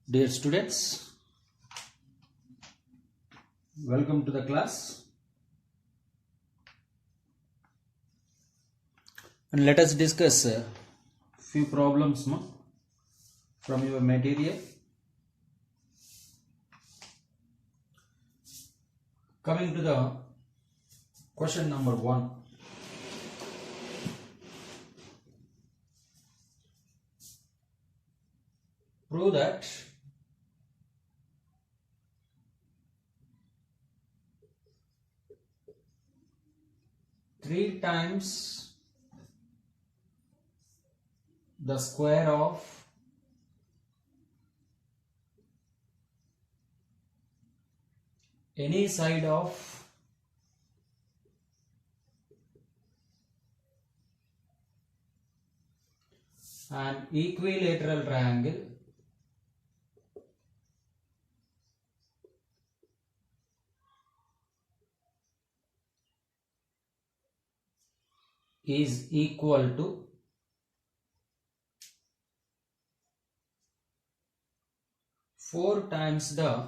Dear students, welcome to the class, and let us discuss a few problems from your material. Coming to the question number 1. Prove that three times the square of any side of an equilateral triangle is equal to four times the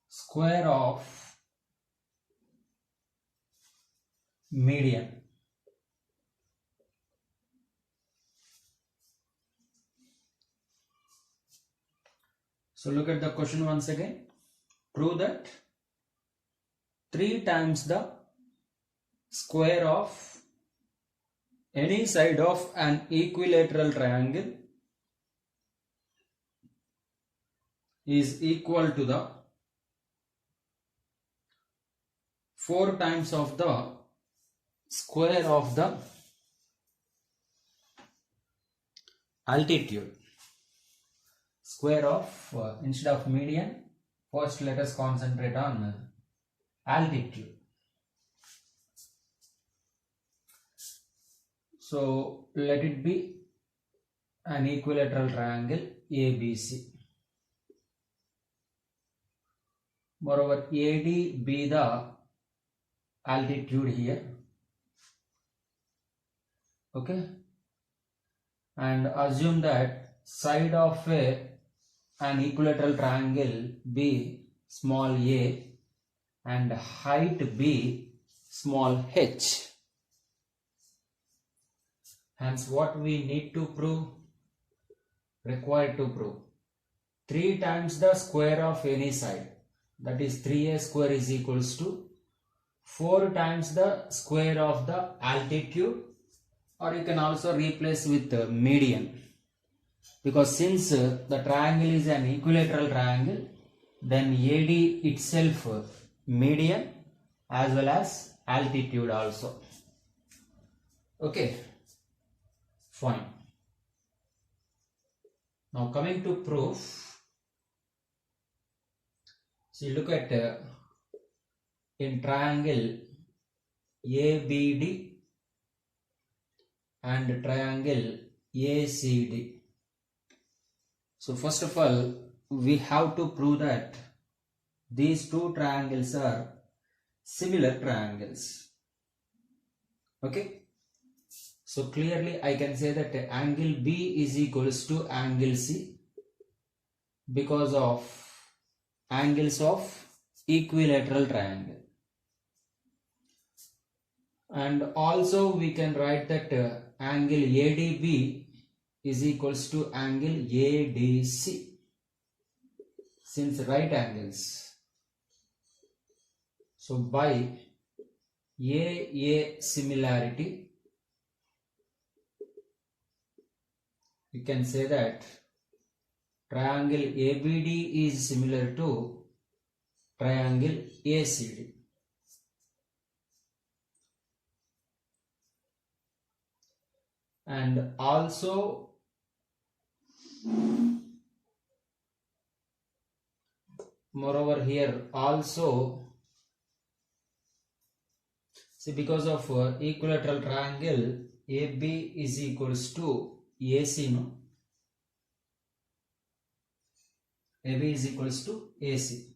square of median. So look at the question once again. Prove that 3 times the square of any side of an equilateral triangle is equal to the 4 times of the square of the altitude. Square of instead of median, first let us concentrate on altitude. So let it be an equilateral triangle ABC. Moreover, AD be the altitude here. Okay, and assume that side of an equilateral triangle be small a and height be small h. Hence, what we need to prove, required to prove 3 times the square of any side, that is 3a square is equals to 4 times the square of the altitude, or you can also replace with the median, because since the triangle is an equilateral triangle, then AD itself median as well as altitude also. Okay, fine. Now coming to proof, see, look at in triangle ABD and triangle ACD. So first of all, we have to prove that these two triangles are similar triangles. Okay, so clearly I can say that angle B is equals to angle C because of angles of equilateral triangle. And also we can write that angle ADB is equals to angle ADC, since right angles. So by AA similarity, we can say that triangle ABD is similar to triangle ACD. And also moreover here also, see, because of equilateral triangle AB is equals to AC, no? AB is equals to AC.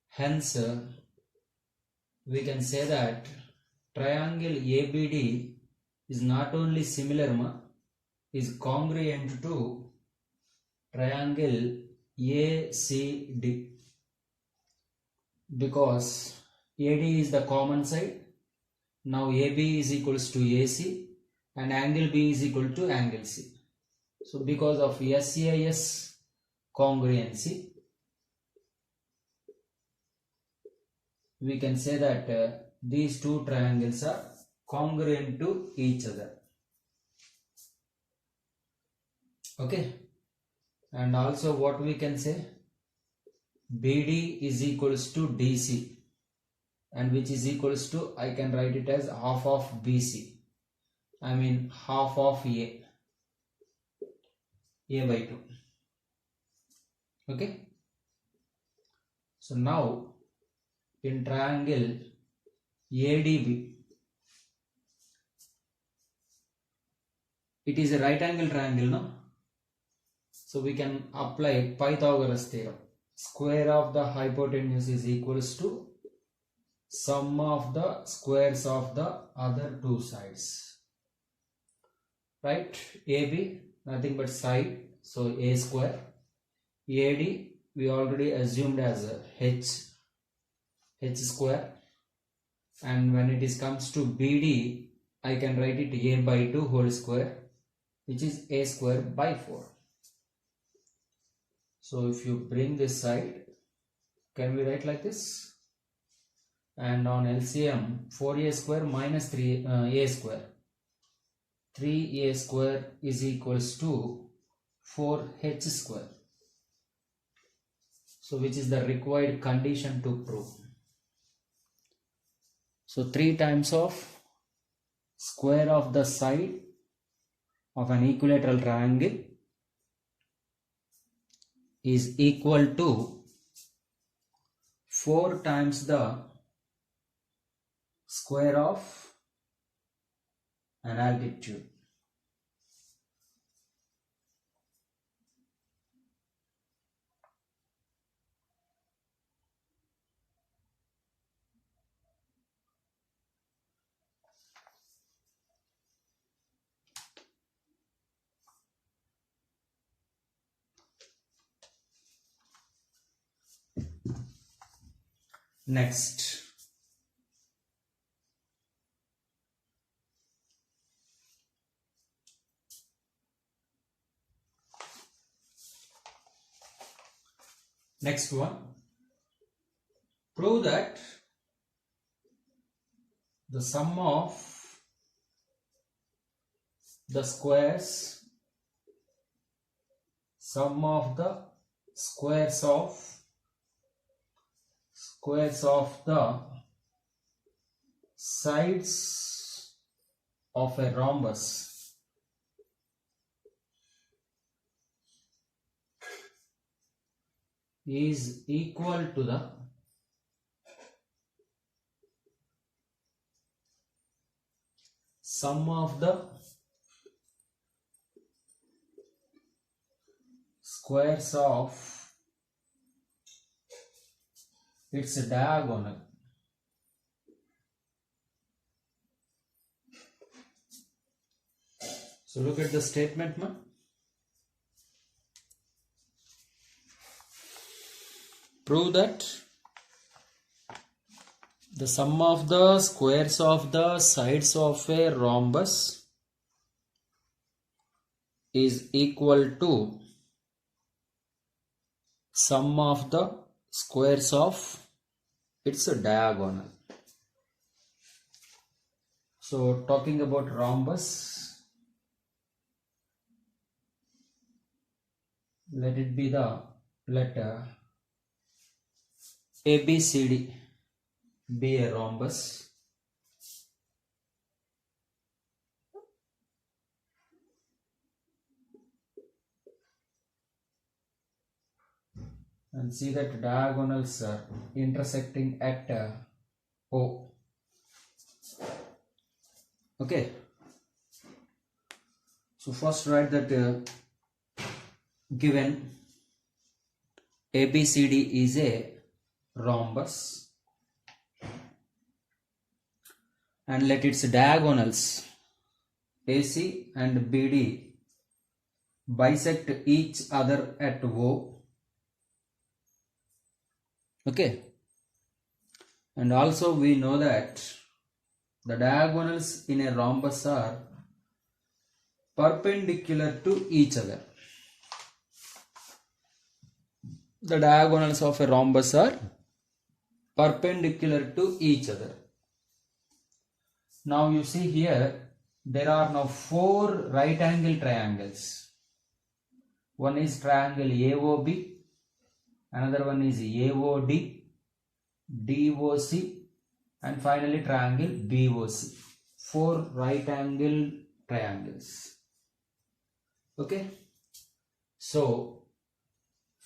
Hence we can say that triangle ABD is not only similar is congruent to triangle ACD, because AD is the common side. Now AB is equals to AC and angle B is equal to angle C. So because of SAS congruency, we can say that these two triangles are congruent to each other. Okay, and also what we can say, BD is equals to DC, and which is equals to, I can write it as half of BC, I mean half of A by 2. Okay, so now in triangle ADB, it is a right angle triangle, no? So we can apply Pythagoras theorem. Square of the hypotenuse is equals to sum of the squares of the other two sides. Right? AB, nothing but side, so A square. AD, we already assumed as H square. And when it comes to BD, I can write it A by 2 whole square, which is A square by 4. So if you bring this side, can we write like this? And on LCM, 4A square minus 3A square. 3A square is equals to 4H square. So which is the required condition to prove. So 3 times of square of the side of an equilateral triangle is equal to 4 times the square of an altitude. Next, next one, prove that the sum of the squares of the sides of a rhombus is equal to the sum of the squares of its diagonal. So look at the statement, man. Prove that the sum of the squares of the sides of a rhombus is equal to sum of the squares of its diagonal. So talking about rhombus, let it be the letter ABCD be a rhombus. And see that diagonals are intersecting at O. Okay. So first write that given ABCD is a rhombus and let its diagonals AC and BD bisect each other at O. Okay. And also we know that the diagonals in a rhombus are perpendicular to each other. The diagonals of a rhombus are perpendicular to each other. Now you see here, there are now 4 right angle triangles. One is triangle AOB, another one is AOD, DOC, and finally triangle BOC. 4 right angle triangles. Okay. So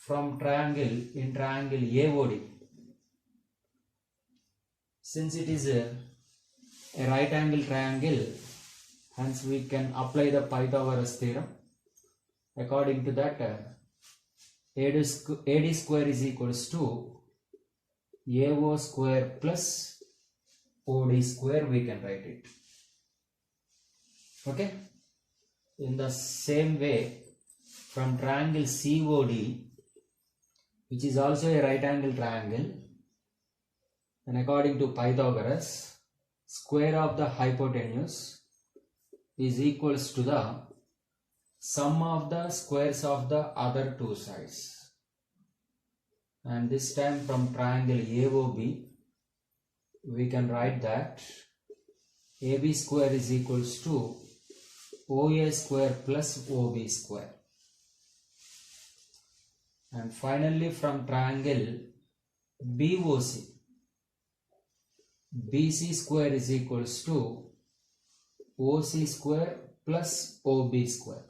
from triangle AOD, since it is a right angle triangle, hence we can apply the Pythagoras theorem. According to that, AD square is equals to AO square plus OD square, we can write it. Okay. In the same way, from triangle COD, which is also a right angle triangle, and according to Pythagoras, square of the hypotenuse is equals to the sum of the squares of the other two sides. And this time from triangle AOB, we can write that AB square is equals to OA square plus OB square. And finally from triangle BOC, BC square is equals to OC square plus OB square.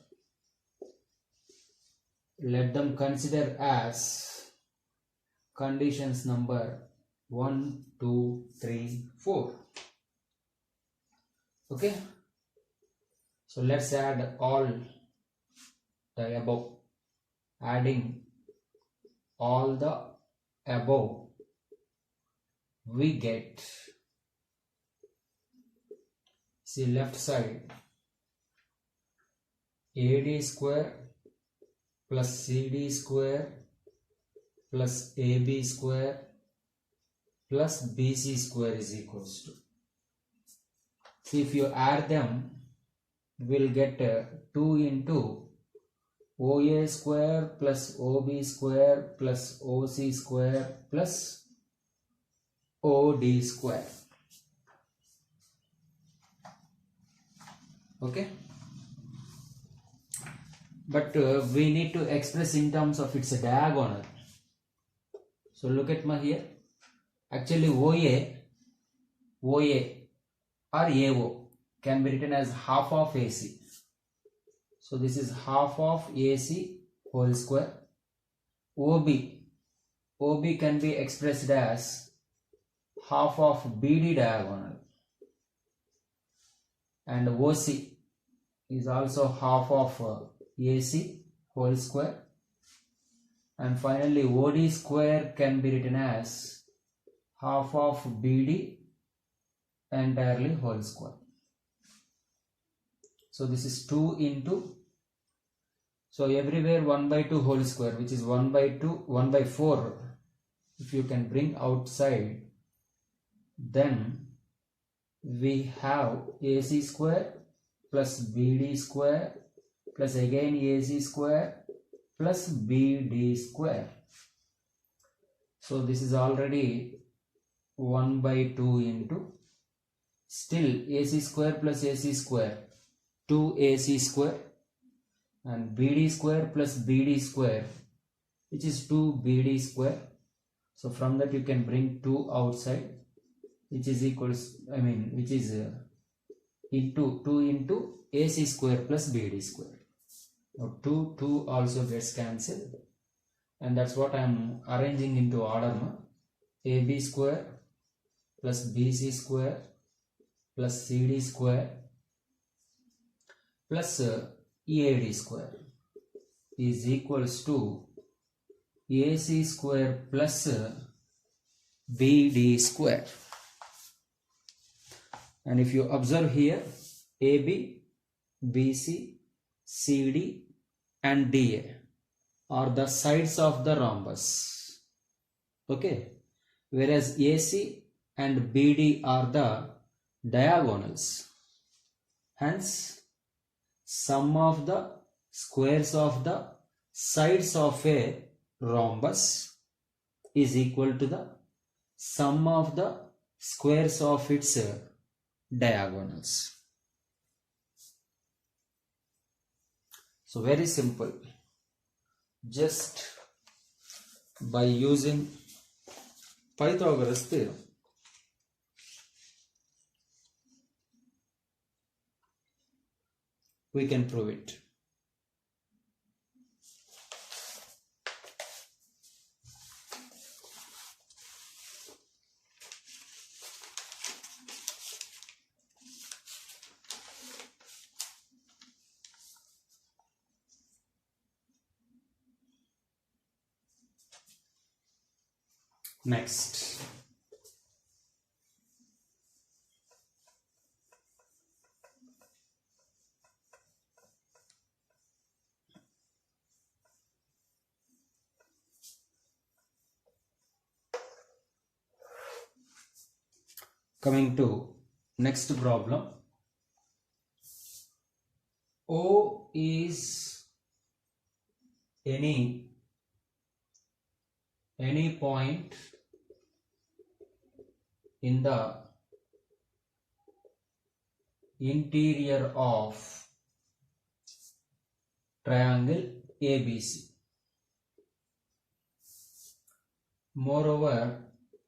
Let them consider as conditions number 1, 2, 3, 4. Okay. So let's add all the above. Adding all the above, we get, see left side, AD square plus CD square plus AB square plus BC square is equals to. See, if you add them, we'll get 2 into OA square plus OB square plus OC square plus OD square. Okay. But we need to express in terms of its diagonal. So look at my here. Actually OA or AO can be written as half of AC. So this is half of AC whole square. OB can be expressed as half of BD diagonal. And OC is also half of AC whole square. And finally OD square can be written as half of BD entirely whole square. So this is 2 into, so everywhere 1 by 2 whole square, which is 1 by 4. If you can bring outside, then we have AC square plus BD square plus again AC square plus BD square. So this is already 1 by 2 into, still AC square plus AC square, 2AC square, and BD square plus BD square, which is 2BD square. So from that you can bring 2 outside, which is equals, which is into 2 into AC square plus BD square. Now 2 also gets cancelled, and that's what I am arranging into order now. AB square plus BC square plus CD square plus EAD square is equals to AC square plus BD square. And if you observe here, AB BC, CD and DA are the sides of the rhombus. Okay. Whereas AC and BD are the diagonals. Hence, sum of the squares of the sides of a rhombus is equal to the sum of the squares of its diagonals. So very simple. Just by using Pythagoras theorem, we can prove it. Next, coming to next problem. O is any point in the interior of triangle ABC. Moreover,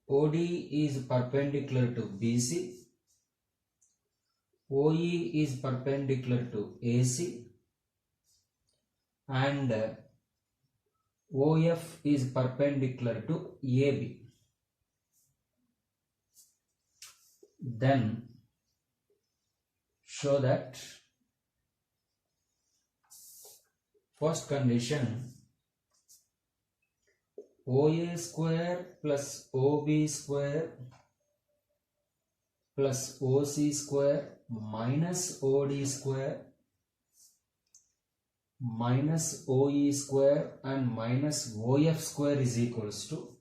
OD is perpendicular to BC, OE is perpendicular to AC, and OF is perpendicular to AB. Then show that first condition, OA square plus OB square plus OC square minus OD square minus OE square and minus OF square is equals to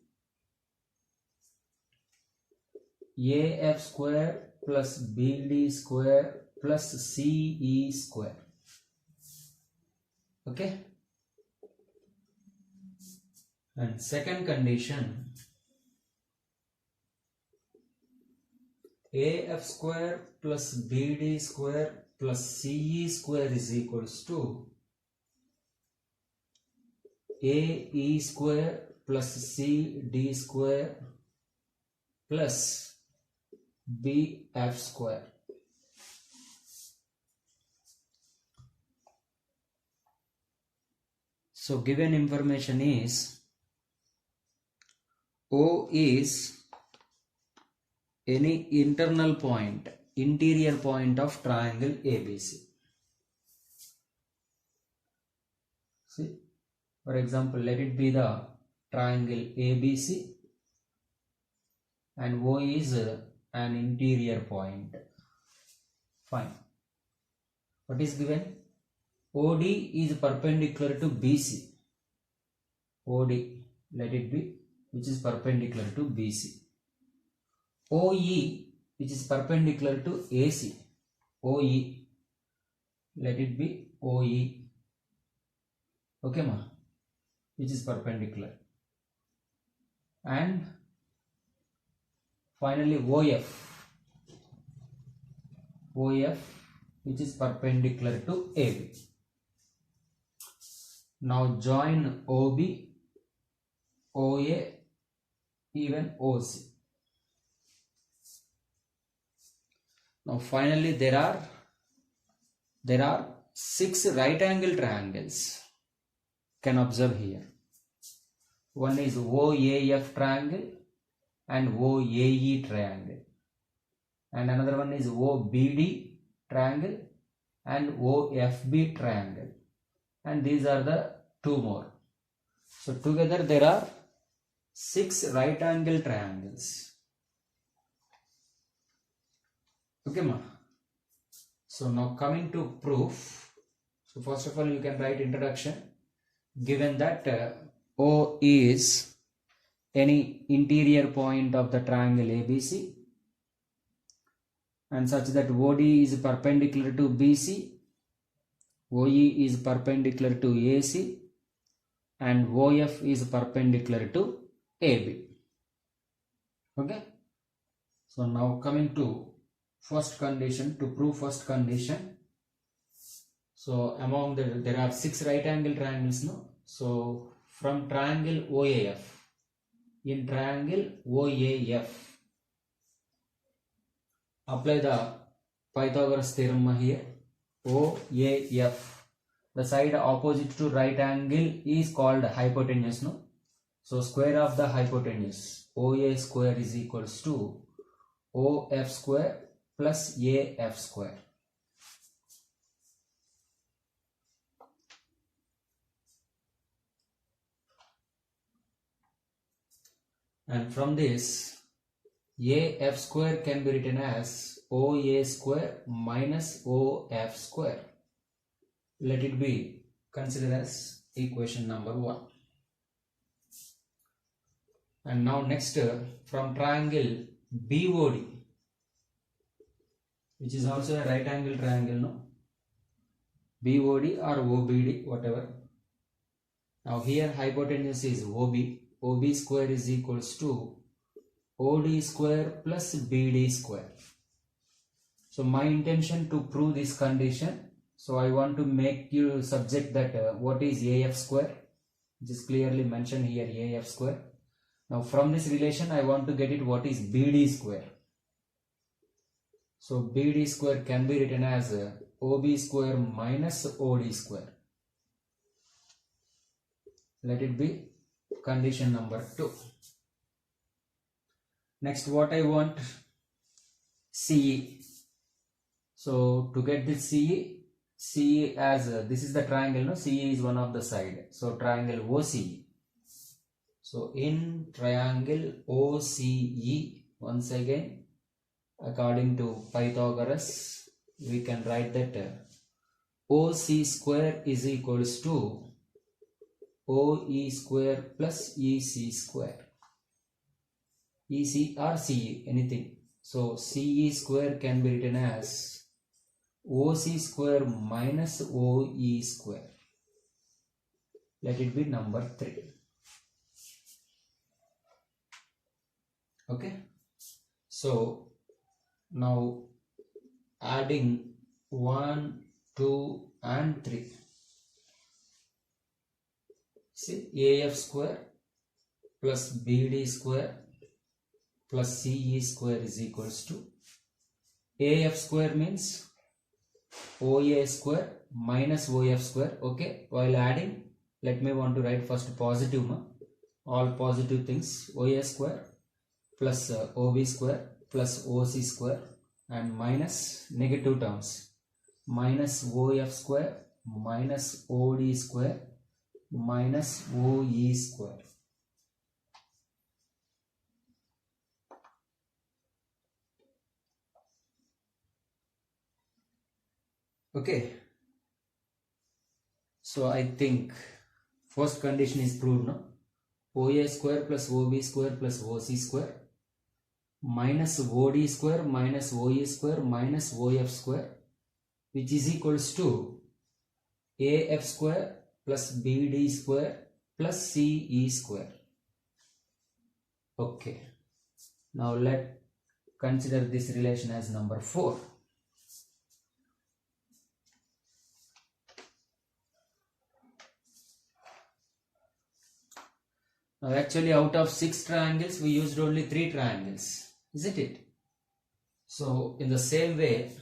AF square plus BD square plus CE square. Okay. And second condition, AF square plus BD square plus CE square is equals to AE square plus CD square plus BF square. So given information is O is any internal point, interior point of triangle ABC. See, for example, let it be the triangle ABC and O is an interior point. Fine. What is given? OD is perpendicular to BC. OD, let it be, which is perpendicular to BC. OE, which is perpendicular to AC. OE, let it be OE. Okay, ma? Which is perpendicular. And finally OF. OF, which is perpendicular to AB. Now join OB, OA, even OC. Now finally there are 6 right angle triangles. Can observe here. One is OAF triangle and OAE triangle. And another one is OBD triangle and OFB triangle. And these are the 2 more. So together there are 6 right angle triangles. Okay, ma? So now coming to proof. So first of all, you can write introduction. Given that O is any interior point of the triangle ABC and such that OD is perpendicular to BC, OE is perpendicular to AC, and OF is perpendicular to AB. Okay. So now coming to first condition, to prove first condition. So among there are 6 right angle triangles, no? So from triangle OAF, in triangle OAF, apply the Pythagoras theorem here. OAF, the side opposite to right angle is called hypotenuse, no? So square of the hypotenuse, OA square is equals to OF square plus AF square. And from this, AF square can be written as OA square minus OF square. Let it be considered as equation number 1. And now next, from triangle BOD, which is also a right angle triangle, no? BOD or OBD, whatever. Now here hypotenuse is OB. OB square is equals to OD square plus BD square. So my intention to prove this condition, so I want to make you subject that what is AF square, which is clearly mentioned here, AF square. Now from this relation I want to get it what is BD square. So BD square can be written as OB square minus OD square. Let it be condition number 2. Next, what I want, CE. So to get this CE as this is the triangle, no? CE is one of the side. So triangle OCE. So in triangle OCE, once again, according to Pythagoras, we can write that OC square is equals to OE square plus EC square. EC or CE, anything. So CE square can be written as OC square minus OE square. Let it be number 3. Okay. So now adding 1, 2 and 3. See, AF square plus BD square plus CE square is equals to AF square means OA square minus OF square. Okay, while adding, let me want to write first positive, no? All positive things, OA square plus OB square plus OC square and minus negative terms, minus OF square minus OD square minus OE square. Okay, so I think first condition is proved, no? OA square plus OB square plus OC square minus OD square minus OE square minus OF square, which is equals to AF square plus BD square plus CE square. Okay, now let's consider this relation as number 4. Now actually out of 6 triangles we used only 3 triangles, isn't it? So in the same way,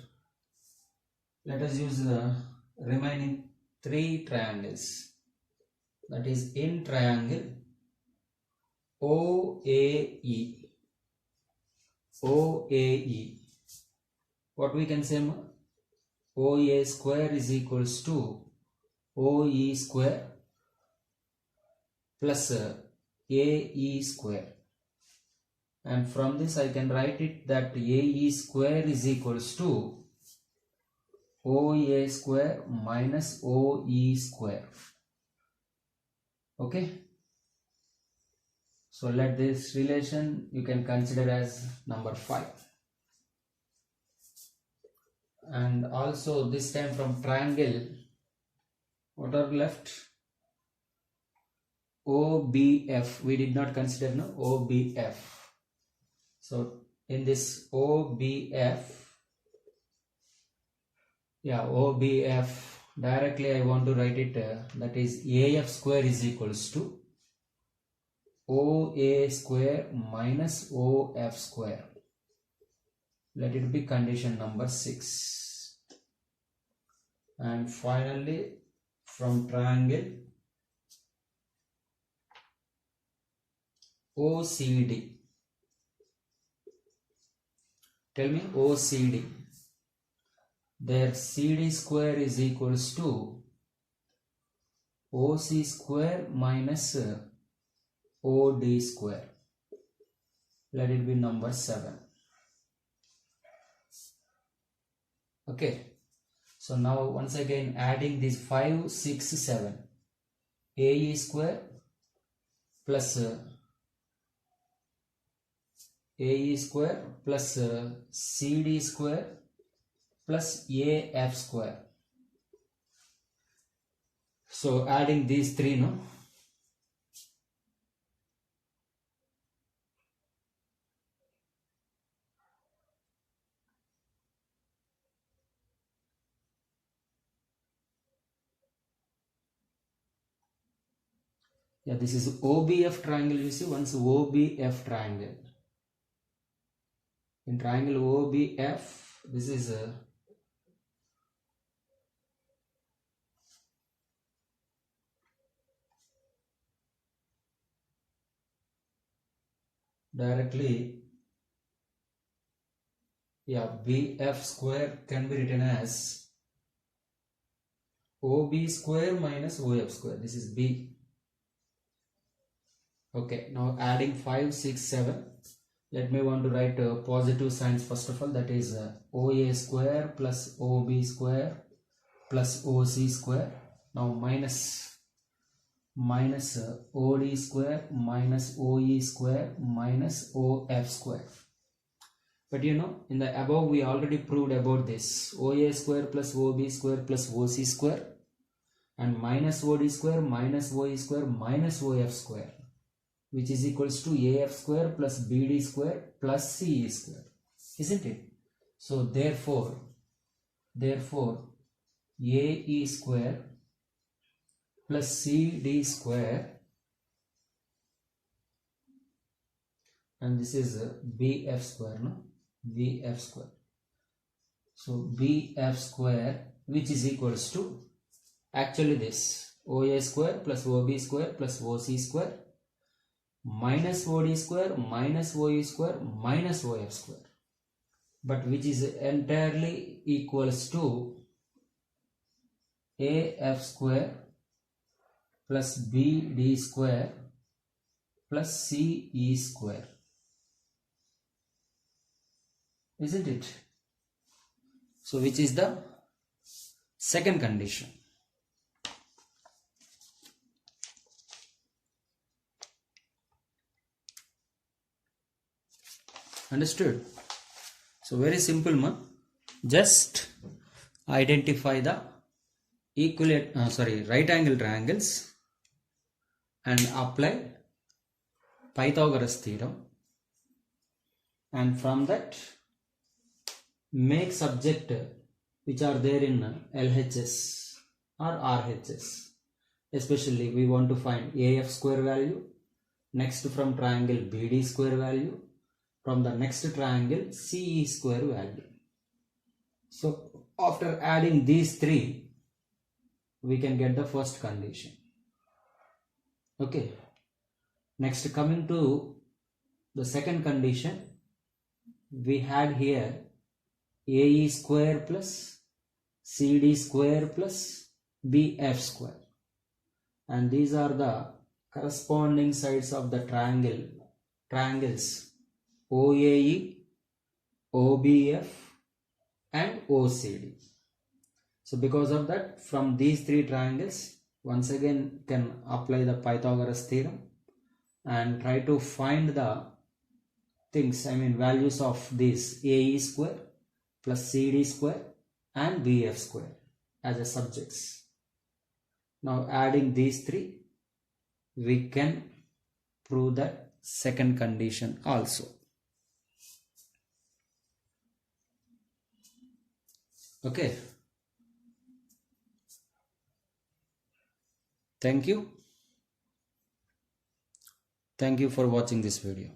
let us use the remaining 3 triangles, that is in triangle OAE. What we can say? OA square is equals to OE square plus AE square, and from this I can write it that AE square is equals to OA square minus OE square. Okay. So let this relation you can consider as number 5. And also this time from triangle, what are left? OBF. We did not consider no OBF. So in this OBF, directly I want to write it, that is AF square is equals to OA square minus OF square. Let it be condition number 6. And finally from triangle OCD. Tell me OCD. Their CD square is equals to OC square minus OD square. Let it be number 7. Okay. So now once again adding these 5, 6, 7. AE square plus AE square plus CD square plus AF square. So adding these 3, no? Yeah, this is OBF triangle. You see, once OBF triangle. In triangle OBF, this is directly, BF square can be written as OB square minus OF square. This is B. Okay, now adding 5, 6, 7. Let me want to write positive signs first of all. That is OA square plus OB square plus OC square. Now minus OD square minus OE square minus OF square. But you know, in the above we already proved about this. OA square plus OB square plus OC square and minus OD square minus OE square minus OF square, which is equals to AF square plus BD square plus CE square, isn't it? So therefore AE square plus CD square, and this is BF square, no? BF square. So BF square, which is equals to actually this OA square plus OB square plus OC square minus OD square minus OE square minus OF square, but which is entirely equals to AF square plus BD square plus CE square, isn't it? So which is the second condition. Understood? So very simple, man. Just identify the right angle triangles and apply Pythagoras theorem, and from that make subject which are there in LHS or RHS. Especially we want to find AF square value, next from triangle BD square value, from the next triangle CE square value. So after adding these 3, we can get the first condition. Okay. Next, coming to the second condition, we had here AE square plus CD square plus BF square, and these are the corresponding sides of the triangles OAE, OBF and OCD. So because of that, from these three triangles, once again can apply the Pythagoras theorem and try to find the things, values of this AE square plus CD square and BF square as a subjects. Now adding these three, we can prove that second condition also. Okay. Thank you. Thank you for watching this video.